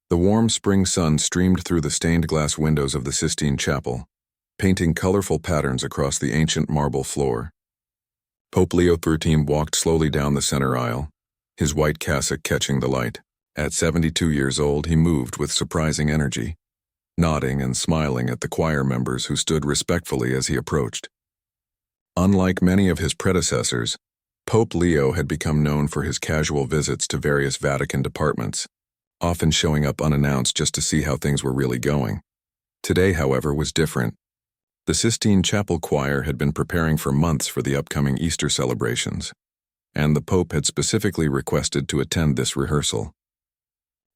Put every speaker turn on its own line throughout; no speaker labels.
The warm spring sun streamed through the stained glass windows of the Sistine Chapel, painting colorful patterns across the ancient marble floor. Pope Leo XIII walked slowly down the center aisle, his white cassock catching the light. At 72 years old, he moved with surprising energy, nodding and smiling at the choir members who stood respectfully as he approached. Unlike many of his predecessors, Pope Leo had become known for his casual visits to various Vatican departments, often showing up unannounced just to see how things were really going. Today, however, was different. The Sistine Chapel choir had been preparing for months for the upcoming Easter celebrations, and the Pope had specifically requested to attend this rehearsal.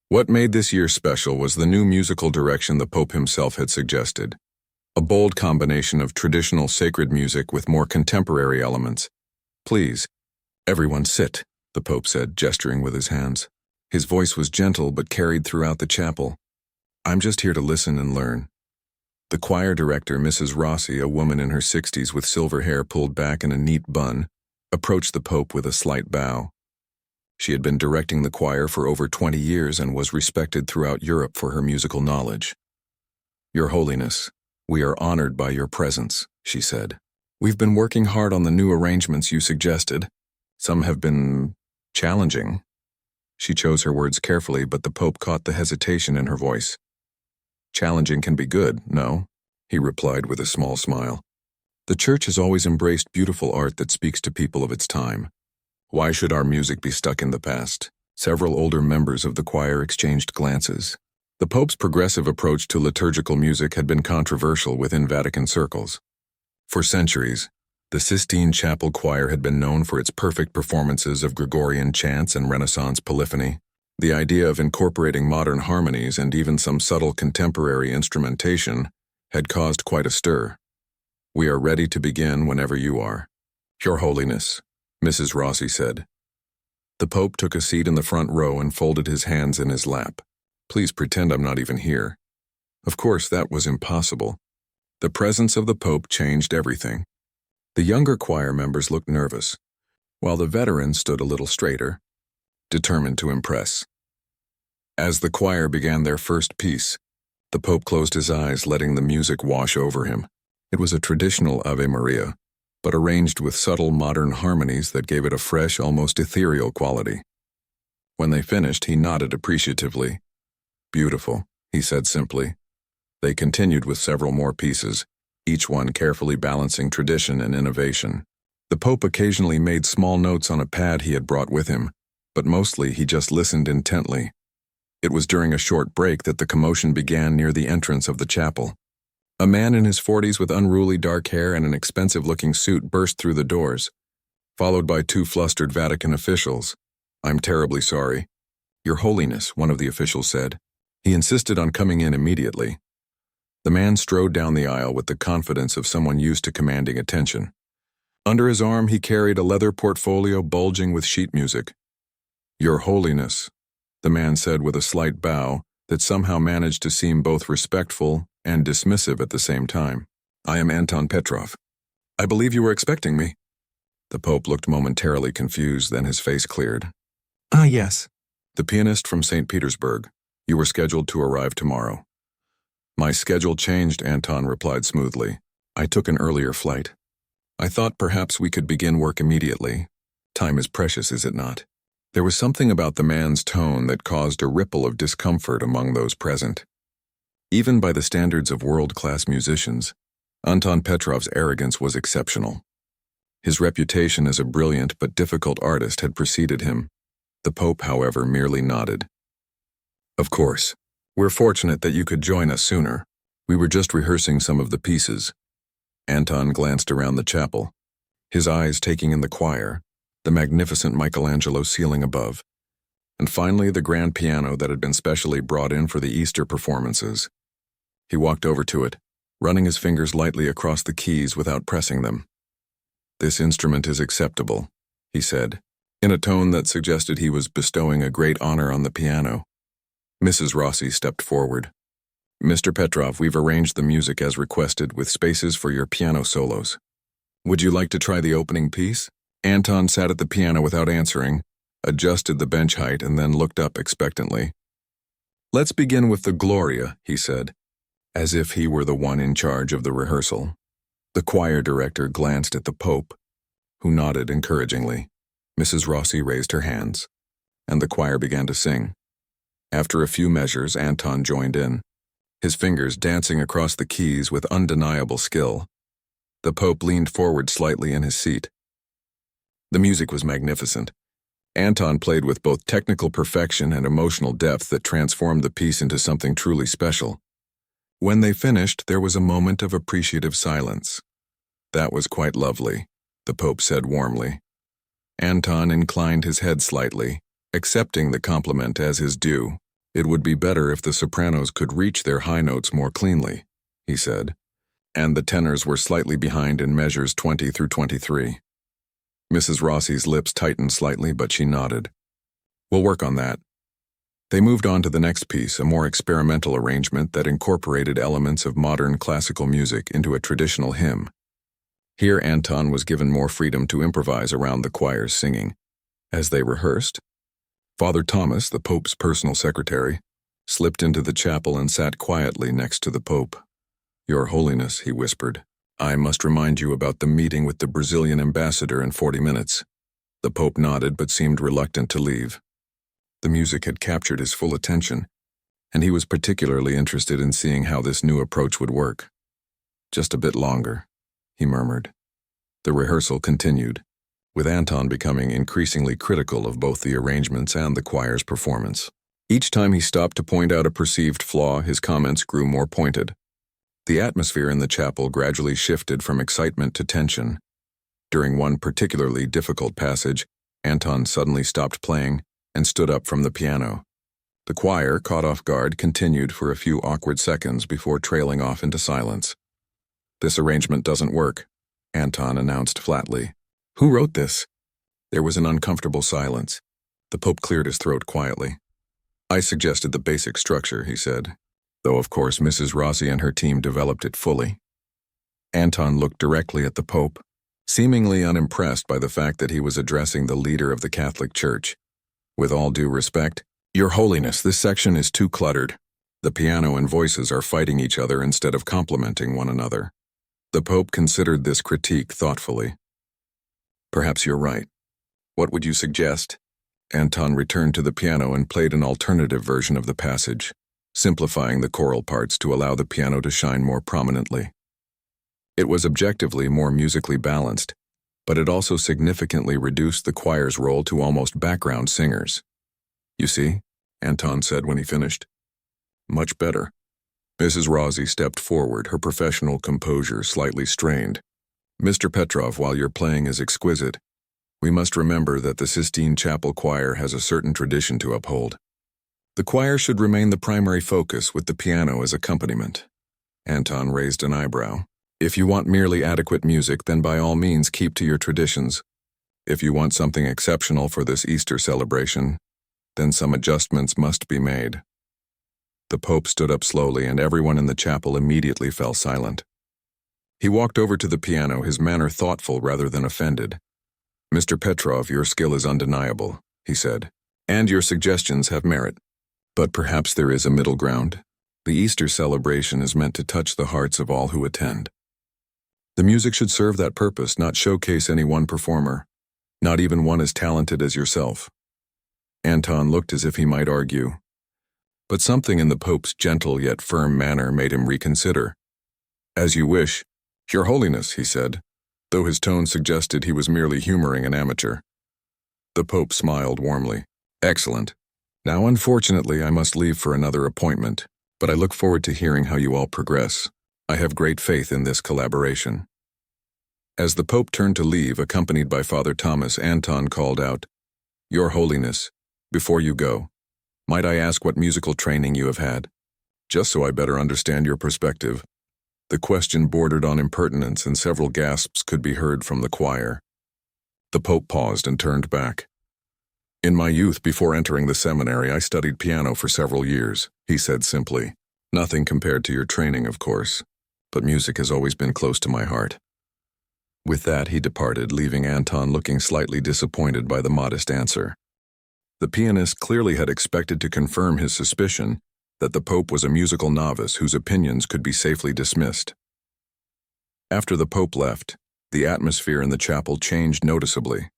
What made this year special was the new musical direction the Pope himself had suggested, a bold combination of traditional sacred music with more contemporary elements. "Please, everyone sit," the Pope said, gesturing with his hands. His voice was gentle but carried throughout the chapel. "I'm just here to listen and learn." The choir director, Mrs. Rossi, a woman in her 60s with silver hair pulled back in a neat bun, approached the Pope with a slight bow. She had been directing the choir for over 20 years and was respected throughout Europe for her musical knowledge. "Your Holiness, we are honored by your presence," she said. "We've been working hard on the new arrangements you suggested. Some have been challenging." She chose her words carefully, but the Pope caught the hesitation in her voice. "Challenging can be good, no?" he replied with a small smile. "The Church has always embraced beautiful art that speaks to people of its time. Why should our music be stuck in the past?" Several older members of the choir exchanged glances. The Pope's progressive approach to liturgical music had been controversial within Vatican circles. For centuries, the Sistine Chapel choir had been known for its perfect performances of Gregorian chants and Renaissance polyphony. The idea of incorporating modern harmonies and even some subtle contemporary instrumentation had caused quite a stir. "We are ready to begin whenever you are." "Your Holiness," Mrs. Rossi said. The Pope took a seat in the front row and folded his hands in his lap. "Please pretend I'm not even here." Of course, that was impossible. The presence of the Pope changed everything. The younger choir members looked nervous, while the veterans stood a little straighter, determined to impress. As the choir began their first piece, the Pope closed his eyes, letting the music wash over him. It was a traditional Ave Maria, but arranged with subtle modern harmonies that gave it a fresh, almost ethereal quality. When they finished, he nodded appreciatively. "Beautiful," he said simply. They continued with several more pieces, each one carefully balancing tradition and innovation. The Pope occasionally made small notes on a pad he had brought with him, but mostly he just listened intently. It was during a short break that the commotion began near the entrance of the chapel. A man in his 40s with unruly dark hair and an expensive-looking suit burst through the doors, followed by two flustered Vatican officials. "I'm terribly sorry." "Your Holiness," one of the officials said. He insisted on coming in immediately. The man strode down the aisle with the confidence of someone used to commanding attention. Under his arm, he carried a leather portfolio bulging with sheet music. "Your Holiness," the man said with a slight bow that somehow managed to seem both respectful and dismissive at the same time. "I am Anton Petrov. I believe you were expecting me." The Pope looked momentarily confused, then his face cleared. "Ah, yes. The pianist from St. Petersburg. You were scheduled to arrive tomorrow." "My schedule changed," Anton replied smoothly. "I took an earlier flight. I thought perhaps we could begin work immediately. Time is precious, is it not?" There was something about the man's tone that caused a ripple of discomfort among those present. Even by the standards of world-class musicians, Anton Petrov's arrogance was exceptional. His reputation as a brilliant but difficult artist had preceded him. The Pope, however, merely nodded. "Of course. We're fortunate that you could join us sooner. We were just rehearsing some of the pieces." Anton glanced around the chapel, his eyes taking in the choir, the magnificent Michelangelo ceiling above, and finally the grand piano that had been specially brought in for the Easter performances. He walked over to it, running his fingers lightly across the keys without pressing them. "This instrument is acceptable," he said, in a tone that suggested he was bestowing a great honor on the piano. Mrs. Rossi stepped forward. "Mr. Petrov, we've arranged the music as requested with spaces for your piano solos. Would you like to try the opening piece?" Anton sat at the piano without answering, adjusted the bench height, and then looked up expectantly. "Let's begin with the Gloria," he said, as if he were the one in charge of the rehearsal. The choir director glanced at the Pope, who nodded encouragingly. Mrs. Rossi raised her hands, and the choir began to sing. After a few measures, Anton joined in, his fingers dancing across the keys with undeniable skill. The Pope leaned forward slightly in his seat. The music was magnificent. Anton played with both technical perfection and emotional depth that transformed the piece into something truly special. When they finished, there was a moment of appreciative silence. "That was quite lovely," the Pope said warmly. Anton inclined his head slightly, accepting the compliment as his due. "It would be better if the sopranos could reach their high notes more cleanly," he said, "and the tenors were slightly behind in measures 20 through 23. Mrs. Rossi's lips tightened slightly, but she nodded. "We'll work on that." They moved on to the next piece, a more experimental arrangement that incorporated elements of modern classical music into a traditional hymn. Here Anton was given more freedom to improvise around the choir's singing. As they rehearsed, Father Thomas, the Pope's personal secretary, slipped into the chapel and sat quietly next to the Pope. "Your Holiness," he whispered, "I must remind you about the meeting with the Brazilian ambassador in 40 minutes. The Pope nodded but seemed reluctant to leave. The music had captured his full attention, and he was particularly interested in seeing how this new approach would work. "Just a bit longer," he murmured. The rehearsal continued, with Anton becoming increasingly critical of both the arrangements and the choir's performance. Each time he stopped to point out a perceived flaw, his comments grew more pointed. The atmosphere in the chapel gradually shifted from excitement to tension. During one particularly difficult passage, Anton suddenly stopped playing and stood up from the piano. The choir, caught off guard, continued for a few awkward seconds before trailing off into silence. "This arrangement doesn't work," Anton announced flatly. "Who wrote this?" There was an uncomfortable silence. The Pope cleared his throat quietly. "I suggested the basic structure," he said, "though of course Mrs. Rossi and her team developed it fully." Anton looked directly at the Pope, seemingly unimpressed by the fact that he was addressing the leader of the Catholic Church. "With all due respect, Your Holiness, this section is too cluttered. The piano and voices are fighting each other instead of complementing one another." The Pope considered this critique thoughtfully. "Perhaps you're right. What would you suggest?" Anton returned to the piano and played an alternative version of the passage, simplifying the choral parts to allow the piano to shine more prominently. It was objectively more musically balanced, but it also significantly reduced the choir's role to almost background singers. "You see," Anton said when he finished. "Much better." Mrs. Rossi stepped forward, her professional composure slightly strained. "Mr. Petrov, while your playing is exquisite, we must remember that the Sistine Chapel choir has a certain tradition to uphold. The choir should remain the primary focus with the piano as accompaniment." Anton raised an eyebrow. "If you want merely adequate music, then by all means keep to your traditions. If you want something exceptional for this Easter celebration, then some adjustments must be made." The Pope stood up slowly, and everyone in the chapel immediately fell silent. He walked over to the piano, his manner thoughtful rather than offended. "Mr. Petrov, your skill is undeniable," he said, "and your suggestions have merit. But perhaps there is a middle ground. The Easter celebration is meant to touch the hearts of all who attend. The music should serve that purpose, not showcase any one performer, not even one as talented as yourself." Anton looked as if he might argue, but something in the Pope's gentle yet firm manner made him reconsider. "As you wish, Your Holiness," he said, though his tone suggested he was merely humoring an amateur. The Pope smiled warmly. "Excellent. Now, unfortunately, I must leave for another appointment, but I look forward to hearing how you all progress. I have great faith in this collaboration." As the Pope turned to leave, accompanied by Father Thomas, Anton called out, "Your Holiness, before you go, might I ask what musical training you have had? Just so I better understand your perspective." The question bordered on impertinence, and several gasps could be heard from the choir. The Pope paused and turned back. "In my youth, before entering the seminary, I studied piano for several years," he said simply. "Nothing compared to your training, of course, but music has always been close to my heart." With that, he departed, leaving Anton looking slightly disappointed by the modest answer. The pianist clearly had expected to confirm his suspicion, that the Pope was a musical novice whose opinions could be safely dismissed. After the Pope left, the atmosphere in the chapel changed noticeably.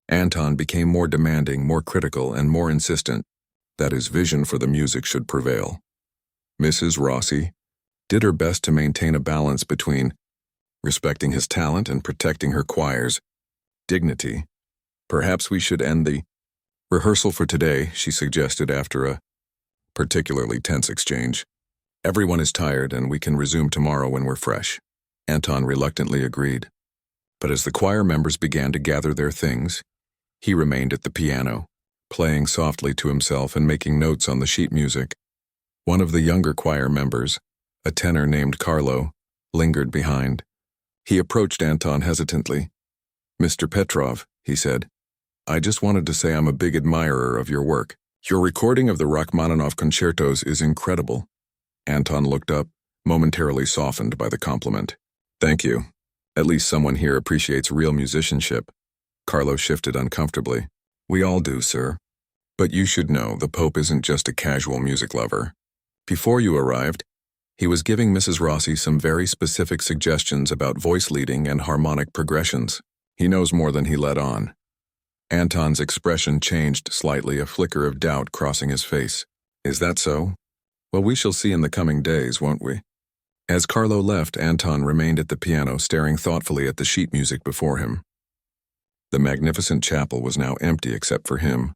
Anton became more demanding, more critical, and more insistent that his vision for the music should prevail. Mrs. Rossi did her best to maintain a balance between respecting his talent and protecting her choir's dignity. "Perhaps we should end the rehearsal for today," she suggested after a particularly tense exchange. "Everyone is tired and we can resume tomorrow when we're fresh." Anton reluctantly agreed. But as the choir members began to gather their things, he remained at the piano, playing softly to himself and making notes on the sheet music. One of the younger choir members, a tenor named Carlo, lingered behind. He approached Anton hesitantly. "Mr. Petrov," he said, "I just wanted to say I'm a big admirer of your work. Your recording of the Rachmaninoff concertos is incredible." Anton looked up, momentarily softened by the compliment. "Thank you. At least someone here appreciates real musicianship." Carlo shifted uncomfortably. "We all do, sir. But you should know the Pope isn't just a casual music lover. Before you arrived, he was giving Mrs. Rossi some very specific suggestions about voice leading and harmonic progressions. He knows more than he let on." Anton's expression changed slightly, a flicker of doubt crossing his face. "Is that so? Well, we shall see in the coming days, won't we?" As Carlo left, Anton remained at the piano, staring thoughtfully at the sheet music before him. The magnificent chapel was now empty except for him,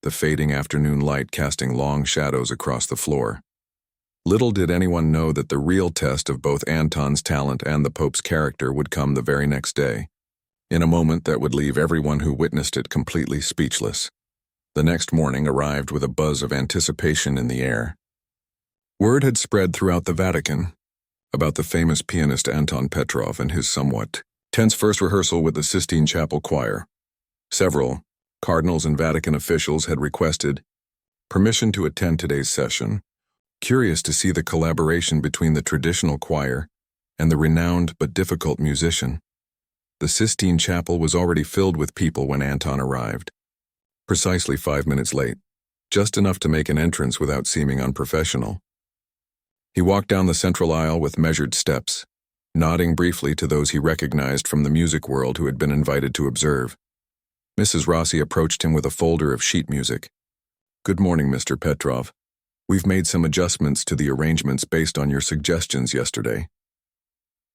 the fading afternoon light casting long shadows across the floor. Little did anyone know that the real test of both Anton's talent and the Pope's character would come the very next day, in a moment that would leave everyone who witnessed it completely speechless. The next morning arrived with a buzz of anticipation in the air. Word had spread throughout the Vatican about the famous pianist Anton Petrov and his somewhat tense first rehearsal with the Sistine Chapel Choir. Several cardinals and Vatican officials had requested permission to attend today's session, curious to see the collaboration between the traditional choir and the renowned but difficult musician. The Sistine Chapel was already filled with people when Anton arrived. Precisely 5 minutes late, just enough to make an entrance without seeming unprofessional. He walked down the central aisle with measured steps, nodding briefly to those he recognized from the music world who had been invited to observe. Mrs. Rossi approached him with a folder of sheet music. "Good morning, Mr. Petrov. We've made some adjustments to the arrangements based on your suggestions yesterday."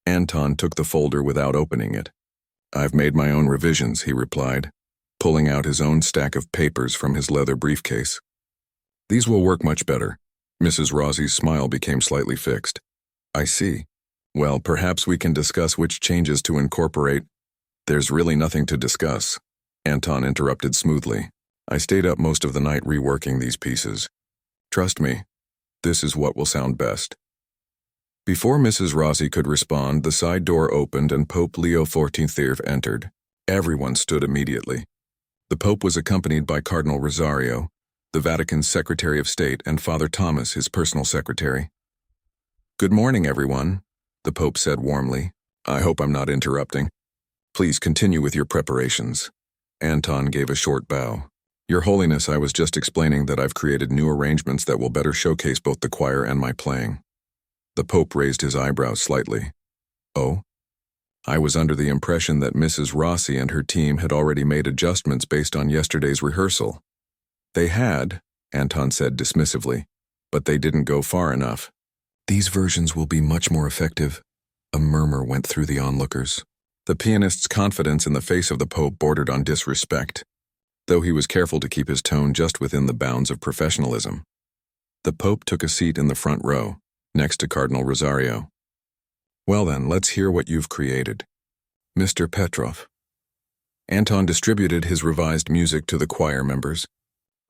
Anton took the folder without opening it. "I've made my own revisions," he replied, pulling out his own stack of papers from his leather briefcase. "These will work much better." Mrs. Rossi's smile became slightly fixed. "I see. Well, perhaps we can discuss which changes to incorporate." "There's really nothing to discuss," Anton interrupted smoothly. "I stayed up most of the night reworking these pieces. Trust me, this is what will sound best." Before Mrs. Rossi could respond, the side door opened and Pope Leo XIV entered. Everyone stood immediately. The Pope was accompanied by Cardinal Rosario, the Vatican's Secretary of State, and Father Thomas, his personal secretary. "Good morning, everyone," the Pope said warmly. "I hope I'm not interrupting. Please continue with your preparations." Anton gave a short bow. "Your Holiness, I was just explaining that I've created new arrangements that will better showcase both the choir and my playing." The Pope raised his eyebrows slightly. "Oh? I was under the impression that Mrs. Rossi and her team had already made adjustments based on yesterday's rehearsal." "They had," Anton said dismissively, "but they didn't go far enough." "These versions will be much more effective," a murmur went through the onlookers. The pianist's confidence in the face of the Pope bordered on disrespect, though he was careful to keep his tone just within the bounds of professionalism. The Pope took a seat in the front row, next to Cardinal Rosario. "Well then, let's hear what you've created, Mr. Petrov." Anton distributed his revised music to the choir members,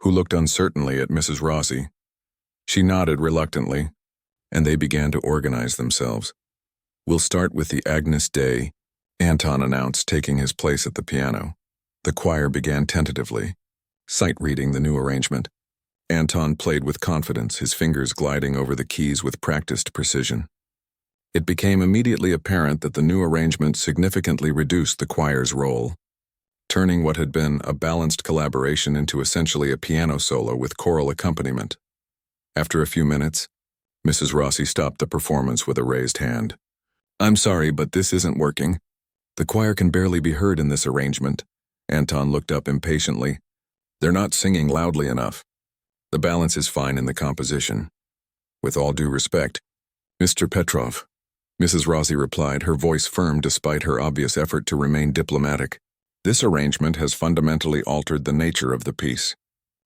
who looked uncertainly at Mrs. Rossi. She nodded reluctantly, and they began to organize themselves. "We'll start with the Agnus Dei," Anton announced, taking his place at the piano. The choir began tentatively, sight-reading the new arrangement. Anton played with confidence, his fingers gliding over the keys with practiced precision. It became immediately apparent that the new arrangement significantly reduced the choir's role, turning what had been a balanced collaboration into essentially a piano solo with choral accompaniment. After a few minutes, Mrs. Rossi stopped the performance with a raised hand. "I'm sorry, but this isn't working. The choir can barely be heard in this arrangement." Anton looked up impatiently. "They're not singing loudly enough. The balance is fine in the composition. With all due respect, Mr. Petrov," Mrs. Rossi replied, her voice firm despite her obvious effort to remain diplomatic. "This arrangement has fundamentally altered the nature of the piece.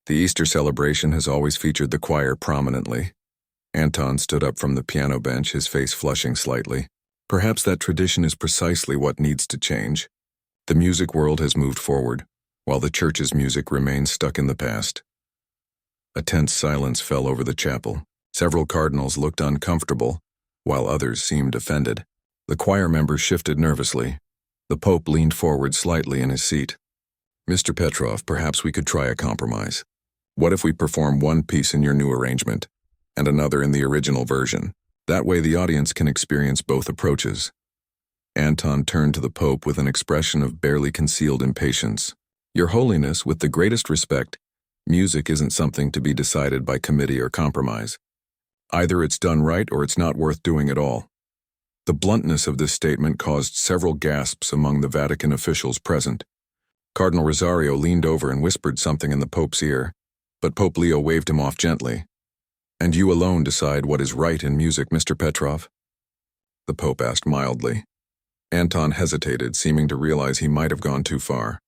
The Easter celebration has always featured the choir prominently." Anton stood up from the piano bench, his face flushing slightly. "Perhaps that tradition is precisely what needs to change. The music world has moved forward, while the church's music remains stuck in the past." A tense silence fell over the chapel. Several cardinals looked uncomfortable, while others seemed offended. The choir members shifted nervously. The Pope leaned forward slightly in his seat. "Mr. Petrov, perhaps we could try a compromise. What if we perform one piece in your new arrangement, and another in the original version? That way the audience can experience both approaches." Anton turned to the Pope with an expression of barely concealed impatience. "Your Holiness, with the greatest respect, music isn't something to be decided by committee or compromise. Either it's done right or it's not worth doing at all." The bluntness of this statement caused several gasps among the Vatican officials present. Cardinal Rosario leaned over and whispered something in the Pope's ear, but Pope Leo waved him off gently. "And you alone decide what is right in music, Mr. Petrov?" the Pope asked mildly. Anton hesitated, seeming to realize he might have gone too far.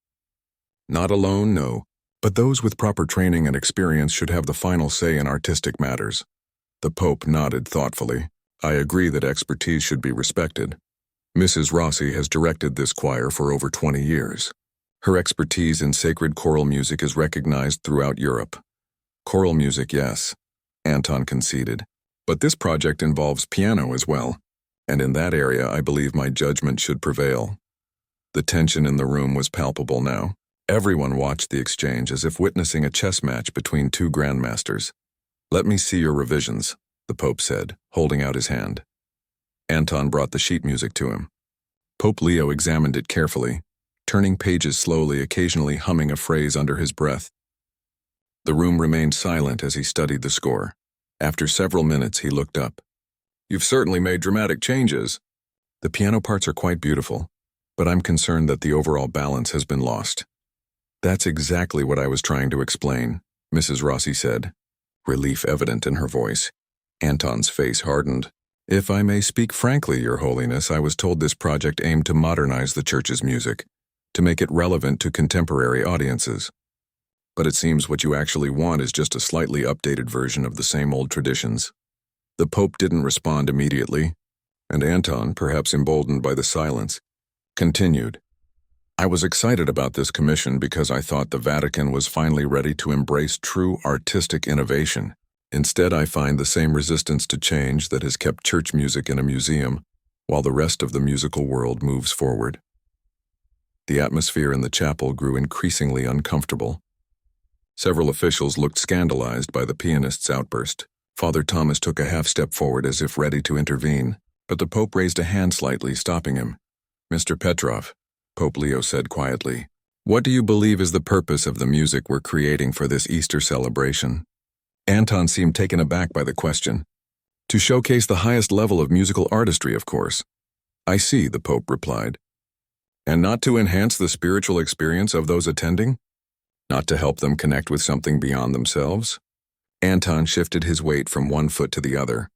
"Not alone, no. But those with proper training and experience should have the final say in artistic matters." The Pope nodded thoughtfully. "I agree that expertise should be respected. Mrs. Rossi has directed this choir for over 20 years. Her expertise in sacred choral music is recognized throughout Europe." "Choral music, yes," Anton conceded. "But this project involves piano as well, and in that area I believe my judgment should prevail." The tension in the room was palpable now. Everyone watched the exchange as if witnessing a chess match between two grandmasters. "Let me see your revisions," the Pope said, holding out his hand. Anton brought the sheet music to him. Pope Leo examined it carefully, turning pages slowly, occasionally humming a phrase under his breath. The room remained silent as he studied the score. After several minutes, he looked up. "You've certainly made dramatic changes." "The piano parts are quite beautiful, but I'm concerned that the overall balance has been lost." "That's exactly what I was trying to explain," Mrs. Rossi said, relief evident in her voice. Anton's face hardened. "If I may speak frankly, Your Holiness, I was told this project aimed to modernize the Church's music, to make it relevant to contemporary audiences. But it seems what you actually want is just a slightly updated version of the same old traditions." The Pope didn't respond immediately, and Anton, perhaps emboldened by the silence, continued. "I was excited about this commission because I thought the Vatican was finally ready to embrace true artistic innovation. Instead, I find the same resistance to change that has kept church music in a museum, while the rest of the musical world moves forward." The atmosphere in the chapel grew increasingly uncomfortable. Several officials looked scandalized by the pianist's outburst. Father Thomas took a half step forward as if ready to intervene, but the Pope raised a hand slightly, stopping him. "Mr. Petrov," Pope Leo said quietly, "what do you believe is the purpose of the music we're creating for this Easter celebration?" Anton seemed taken aback by the question. "To showcase the highest level of musical artistry, of course." "I see," the Pope replied. "And not to enhance the spiritual experience of those attending? Not to help them connect with something beyond themselves?" Anton shifted his weight from one foot to the other.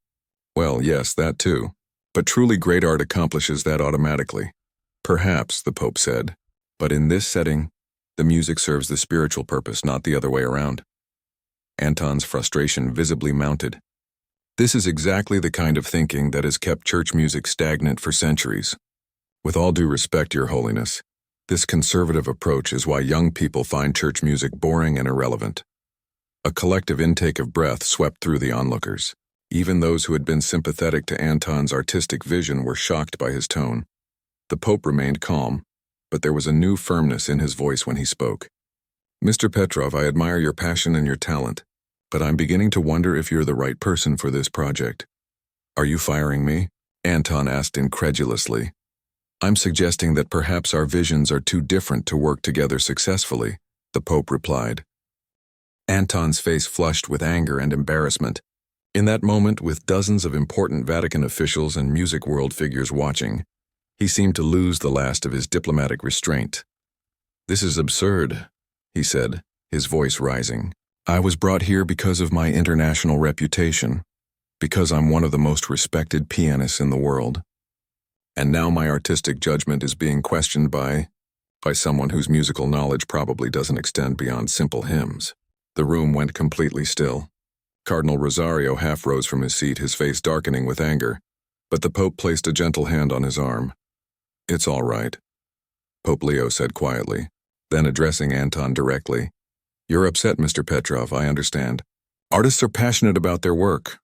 "Well, yes, that too. But truly great art accomplishes that automatically." "Perhaps," the Pope said, "but in this setting, the music serves the spiritual purpose, not the other way around." Anton's frustration visibly mounted. This is exactly the kind of thinking that has kept church music stagnant for centuries. With all due respect, Your Holiness, this conservative approach is why young people find church music boring and irrelevant. A collective intake of breath swept through the onlookers. Even those who had been sympathetic to Anton's artistic vision were shocked by his tone. The Pope remained calm, but there was a new firmness in his voice when he spoke. "Mr. Petrov, I admire your passion and your talent, but I'm beginning to wonder if you're the right person for this project." "Are you firing me?" Anton asked incredulously. "I'm suggesting that perhaps our visions are too different to work together successfully," the Pope replied. Anton's face flushed with anger and embarrassment. In that moment, with dozens of important Vatican officials and music world figures watching, he seemed to lose the last of his diplomatic restraint. "This is absurd," he said, his voice rising. "I was brought here because of my international reputation, because I'm one of the most respected pianists in the world. And now my artistic judgment is being questioned by someone whose musical knowledge probably doesn't extend beyond simple hymns." The room went completely still. Cardinal Rosario half rose from his seat, his face darkening with anger, but the Pope placed a gentle hand on his arm. "It's all right," Pope Leo said quietly, then addressing Anton directly. "You're upset, Mr. Petrov, I understand. Artists are passionate about their work."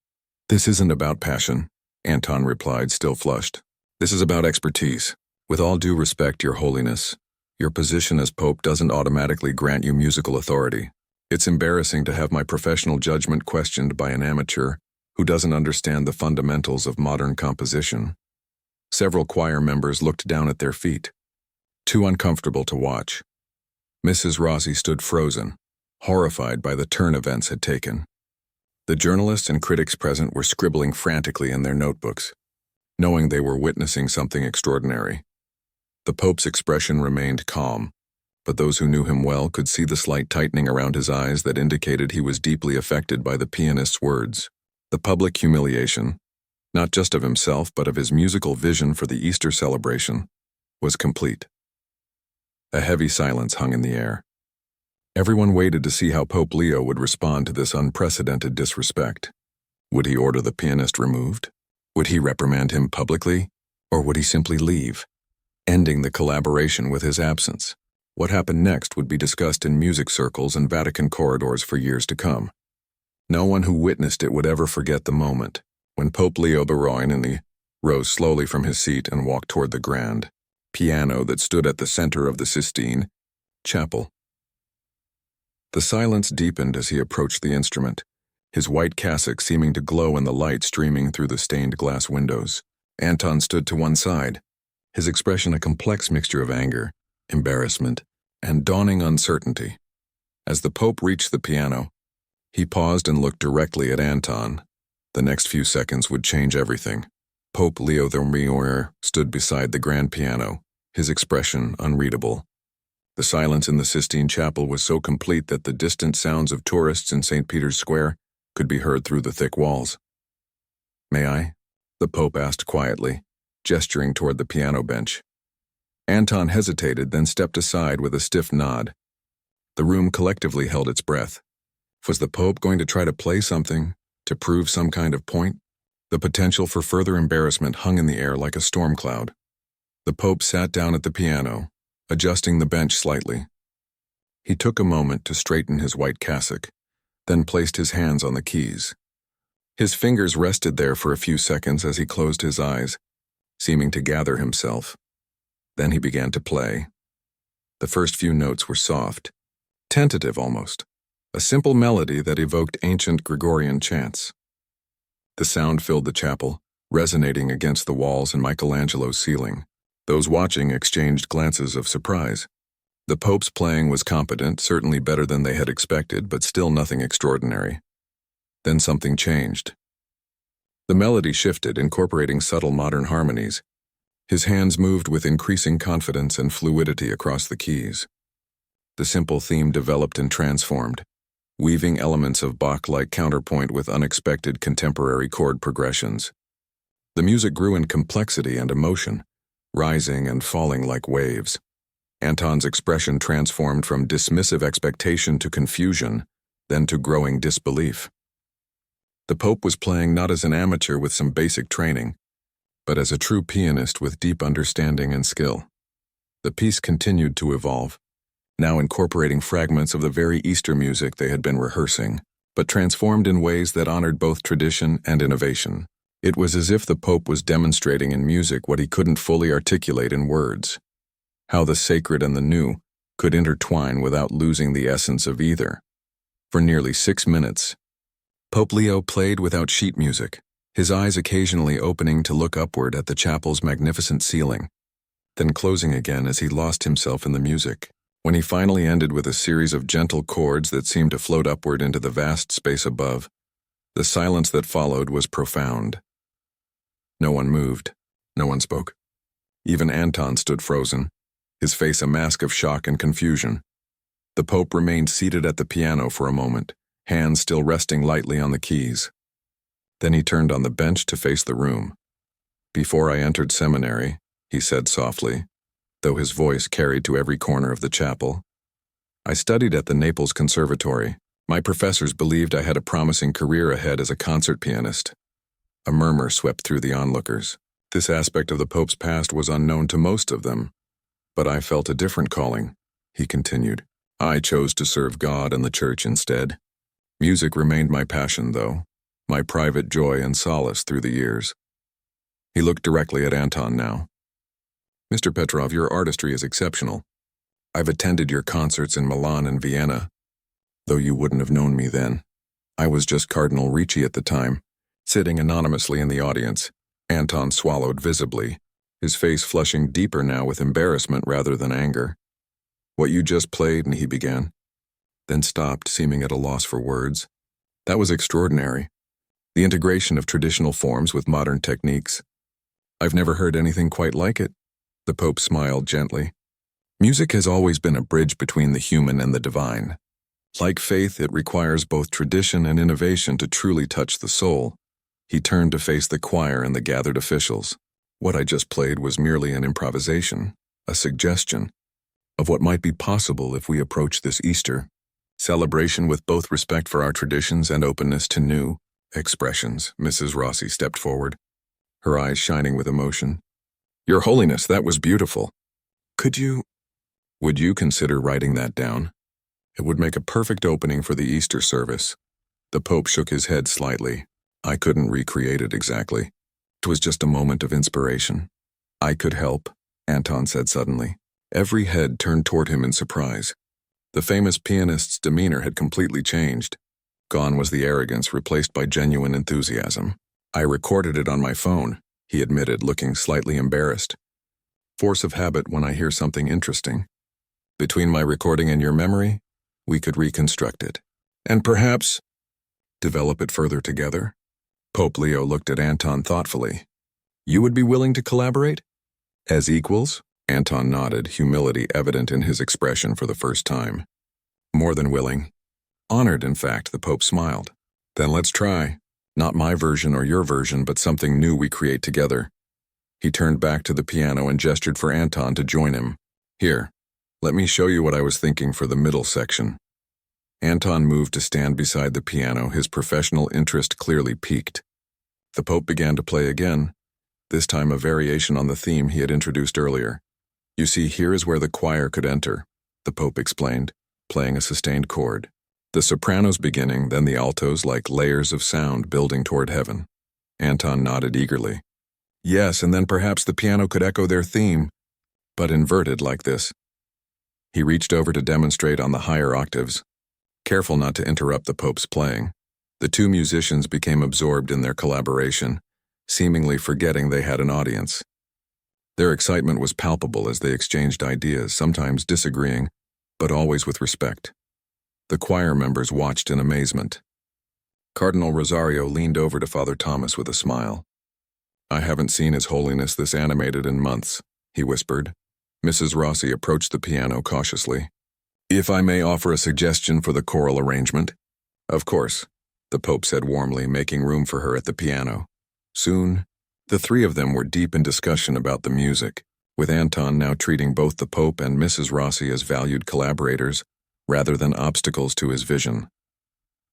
"This isn't about passion," Anton replied, still flushed. "This is about expertise. With all due respect, Your Holiness, your position as Pope doesn't automatically grant you musical authority. It's embarrassing to have my professional judgment questioned by an amateur who doesn't understand the fundamentals of modern composition." Several choir members looked down at their feet, too uncomfortable to watch. Mrs. Rossi stood frozen, horrified by the turn events had taken. The journalists and critics present were scribbling frantically in their notebooks, knowing they were witnessing something extraordinary. The Pope's expression remained calm, but those who knew him well could see the slight tightening around his eyes that indicated he was deeply affected by the pianist's words. The public humiliation, not just of himself but of his musical vision for the Easter celebration, was complete. A heavy silence hung in the air. Everyone waited to see how Pope Leo would respond to this unprecedented disrespect. Would he order the pianist removed? Would he reprimand him publicly? Or would he simply leave, ending the collaboration with his absence? What happened next would be discussed in music circles and Vatican corridors for years to come. No one who witnessed it would ever forget the moment when Pope Leo XIV rose slowly from his seat and walked toward the grand piano that stood at the center of the Sistine Chapel. The silence deepened as he approached the instrument, his white cassock seeming to glow in the light streaming through the stained glass windows. Anton stood to one side, his expression a complex mixture of anger, embarrassment, and dawning uncertainty. As the Pope reached the piano, he paused and looked directly at Anton. The next few seconds would change everything. Pope Leo XIV stood beside the grand piano, his expression unreadable. The silence in the Sistine Chapel was so complete that the distant sounds of tourists in St. Peter's Square could be heard through the thick walls. "May I?" the Pope asked quietly, gesturing toward the piano bench. Anton hesitated, then stepped aside with a stiff nod. The room collectively held its breath. Was the Pope going to try to play something, to prove some kind of point? The potential for further embarrassment hung in the air like a storm cloud. The Pope sat down at the piano, adjusting the bench slightly. He took a moment to straighten his white cassock, then placed his hands on the keys. His fingers rested there for a few seconds as he closed his eyes, seeming to gather himself. Then he began to play. The first few notes were soft, tentative almost, a simple melody that evoked ancient Gregorian chants. The sound filled the chapel, resonating against the walls and Michelangelo's ceiling. Those watching exchanged glances of surprise. The Pope's playing was competent, certainly better than they had expected, but still nothing extraordinary. Then something changed. The melody shifted, incorporating subtle modern harmonies. His hands moved with increasing confidence and fluidity across the keys. The simple theme developed and transformed, weaving elements of Bach-like counterpoint with unexpected contemporary chord progressions. The music grew in complexity and emotion, rising and falling like waves. Anton's expression transformed from dismissive expectation to confusion, then to growing disbelief. The Pope was playing not as an amateur with some basic training, but as a true pianist with deep understanding and skill. The piece continued to evolve, now incorporating fragments of the very Easter music they had been rehearsing, but transformed in ways that honored both tradition and innovation. It was as if the Pope was demonstrating in music what he couldn't fully articulate in words, how the sacred and the new could intertwine without losing the essence of either. For nearly 6 minutes, Pope Leo played without sheet music, his eyes occasionally opening to look upward at the chapel's magnificent ceiling, then closing again as he lost himself in the music. When he finally ended with a series of gentle chords that seemed to float upward into the vast space above, The silence that followed was profound. No one moved. No one spoke. Even Anton stood frozen, his face a mask of shock and confusion. The Pope remained seated at the piano for a moment, hands still resting lightly on the keys. Then he turned on the bench to face the room. "Before I entered seminary," he said softly, though his voice carried to every corner of the chapel, "I studied at the Naples Conservatory. My professors believed I had a promising career ahead as a concert pianist." A murmur swept through the onlookers. This aspect of the Pope's past was unknown to most of them. "But I felt a different calling," he continued. "I chose to serve God and the Church instead. Music remained my passion, though, my private joy and solace through the years." He looked directly at Anton now. "Mr. Petrov, your artistry is exceptional. I've attended your concerts in Milan and Vienna, though you wouldn't have known me then. I was just Cardinal Ricci at the time, sitting anonymously in the audience." Anton swallowed visibly, his face flushing deeper now with embarrassment rather than anger. "What you just played," and he began, then stopped, seeming at a loss for words. "That was extraordinary. The integration of traditional forms with modern techniques. I've never heard anything quite like it." The Pope smiled gently. "Music has always been a bridge between the human and the divine. Like faith, it requires both tradition and innovation to truly touch the soul." He turned to face the choir and the gathered officials. "What I just played was merely an improvisation, a suggestion of what might be possible if we approach this Easter celebration with both respect for our traditions and openness to new expressions." Mrs. Rossi stepped forward, her eyes shining with emotion. "Your Holiness, that was beautiful. Would you consider writing that down? It would make a perfect opening for the Easter service." The Pope shook his head slightly. "I couldn't recreate it exactly. It was just a moment of inspiration." "I could help," Anton said suddenly. Every head turned toward him in surprise. The famous pianist's demeanor had completely changed. Gone was the arrogance, replaced by genuine enthusiasm. "I recorded it on my phone," he admitted, looking slightly embarrassed. "Force of habit when I hear something interesting. Between my recording and your memory, we could reconstruct it. And perhaps develop it further together." Pope Leo looked at Anton thoughtfully. "You would be willing to collaborate?" "As equals?" Anton nodded, humility evident in his expression for the first time. "More than willing. Honored, in fact," the Pope smiled. "Then let's try. Not my version or your version, but something new we create together." He turned back to the piano and gestured for Anton to join him. "Here, let me show you what I was thinking for the middle section." Anton moved to stand beside the piano, his professional interest clearly piqued. The Pope began to play again, this time a variation on the theme he had introduced earlier. "You see, here is where the choir could enter," the Pope explained, playing a sustained chord. "The sopranos beginning, then the altos like layers of sound building toward heaven." Anton nodded eagerly. "Yes, and then perhaps the piano could echo their theme, but inverted like this." He reached over to demonstrate on the higher octaves, careful not to interrupt the Pope's playing. The two musicians became absorbed in their collaboration, seemingly forgetting they had an audience. Their excitement was palpable as they exchanged ideas, sometimes disagreeing, but always with respect. The choir members watched in amazement. Cardinal Rosario leaned over to Father Thomas with a smile. "I haven't seen His Holiness this animated in months," he whispered. Mrs. Rossi approached the piano cautiously. "If I may offer a suggestion for the choral arrangement?" "Of course," the Pope said warmly, making room for her at the piano. Soon, the three of them were deep in discussion about the music, with Anton now treating both the Pope and Mrs. Rossi as valued collaborators, rather than obstacles to his vision.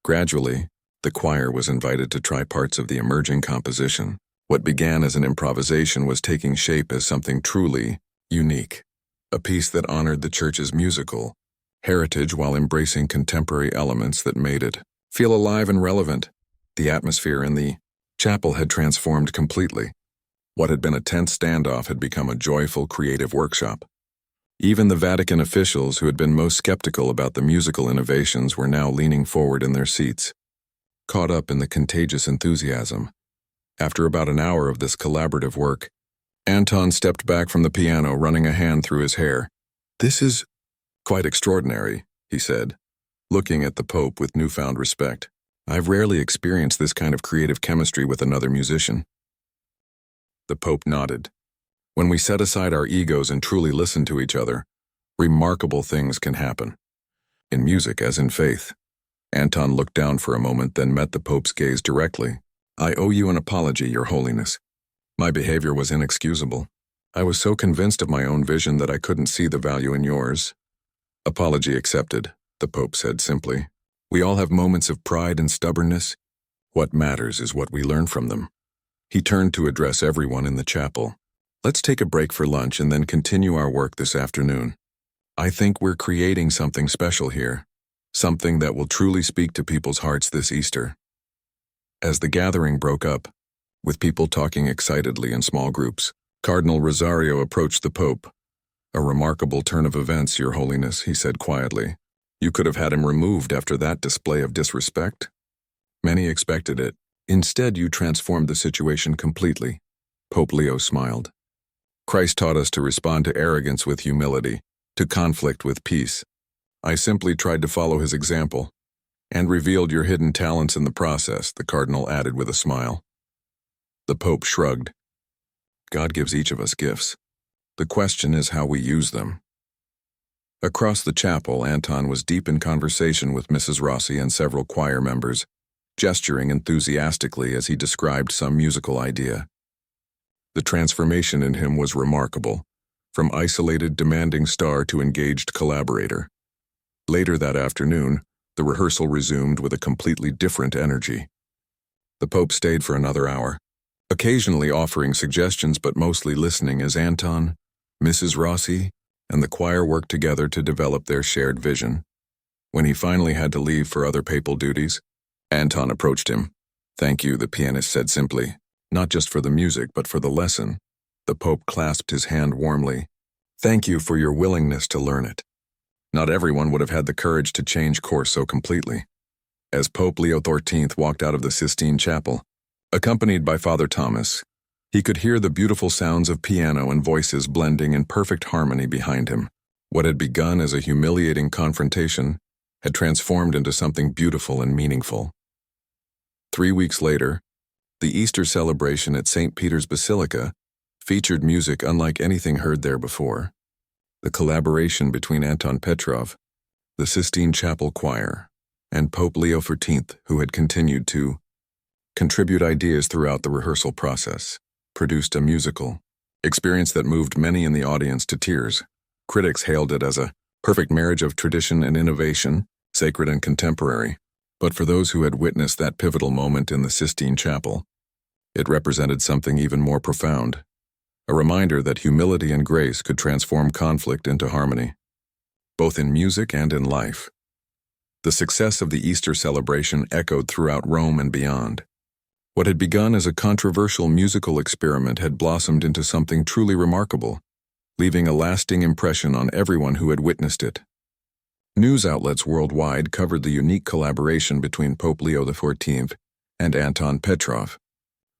Gradually, the choir was invited to try parts of the emerging composition. What began as an improvisation was taking shape as something truly unique, a piece that honored the Church's musical heritage while embracing contemporary elements that made it feel alive and relevant. The atmosphere in the chapel had transformed completely. What had been a tense standoff had become a joyful, creative workshop. Even the Vatican officials who had been most skeptical about the musical innovations were now leaning forward in their seats, caught up in the contagious enthusiasm. After about an hour of this collaborative work, Anton stepped back from the piano, running a hand through his hair. "This is quite extraordinary," he said, looking at the Pope with newfound respect. I've rarely experienced this kind of creative chemistry with another musician. The Pope nodded. When we set aside our egos and truly listen to each other, remarkable things can happen. In music as in faith. Anton looked down for a moment, then met the Pope's gaze directly. I owe you an apology, Your Holiness. My behavior was inexcusable. I was so convinced of my own vision that I couldn't see the value in yours. Apology accepted, the Pope said simply. We all have moments of pride and stubbornness. What matters is what we learn from them. He turned to address everyone in the chapel. Let's take a break for lunch and then continue our work this afternoon. I think we're creating something special here, something that will truly speak to people's hearts this Easter. As the gathering broke up, with people talking excitedly in small groups, Cardinal Rosario approached the Pope. A remarkable turn of events, Your Holiness, he said quietly. You could have had him removed after that display of disrespect. Many expected it. Instead, you transformed the situation completely. Pope Leo smiled. Christ taught us to respond to arrogance with humility, to conflict with peace. I simply tried to follow his example, and revealed your hidden talents in the process, the Cardinal added with a smile. The Pope shrugged. God gives each of us gifts. The question is how we use them. Across the chapel, Anton was deep in conversation with Mrs. Rossi and several choir members, gesturing enthusiastically as he described some musical idea. The transformation in him was remarkable, from isolated, demanding star to engaged collaborator. Later that afternoon, the rehearsal resumed with a completely different energy. The Pope stayed for another hour, occasionally offering suggestions but mostly listening as Anton, Mrs. Rossi, and the choir worked together to develop their shared vision. When he finally had to leave for other papal duties, Anton approached him. Thank you, the pianist said simply, not just for the music but for the lesson. The Pope clasped his hand warmly. Thank you for your willingness to learn it. Not everyone would have had the courage to change course so completely. As Pope Leo XIV walked out of the Sistine Chapel, accompanied by Father Thomas, he could hear the beautiful sounds of piano and voices blending in perfect harmony behind him. What had begun as a humiliating confrontation had transformed into something beautiful and meaningful. 3 weeks later, the Easter celebration at St. Peter's Basilica featured music unlike anything heard there before. The collaboration between Anton Petrov, the Sistine Chapel Choir, and Pope Leo XIV, who had continued to contribute ideas throughout the rehearsal process, produced a musical experience that moved many in the audience to tears. Critics hailed it as a perfect marriage of tradition and innovation, sacred and contemporary. But for those who had witnessed that pivotal moment in the Sistine Chapel, it represented something even more profound, a reminder that humility and grace could transform conflict into harmony, both in music and in life. The success of the Easter celebration echoed throughout Rome and beyond. What had begun as a controversial musical experiment had blossomed into something truly remarkable, leaving a lasting impression on everyone who had witnessed it. News outlets worldwide covered the unique collaboration between Pope Leo XIV and Anton Petrov,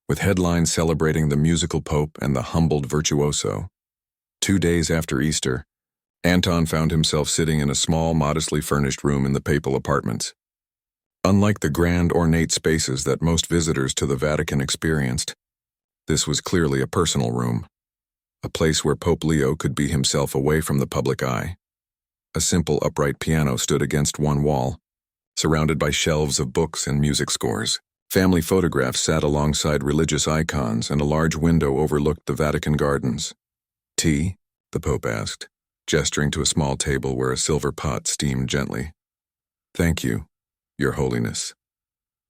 with headlines celebrating the musical pope and the humbled virtuoso. 2 days after Easter, Anton found himself sitting in a small, modestly furnished room in the papal apartments. Unlike the grand, ornate spaces that most visitors to the Vatican experienced, this was clearly a personal room, a place where Pope Leo could be himself away from the public eye. A simple upright piano stood against one wall, surrounded by shelves of books and music scores. Family photographs sat alongside religious icons, and a large window overlooked the Vatican gardens. Tea? The Pope asked, gesturing to a small table where a silver pot steamed gently. Thank you, Your Holiness,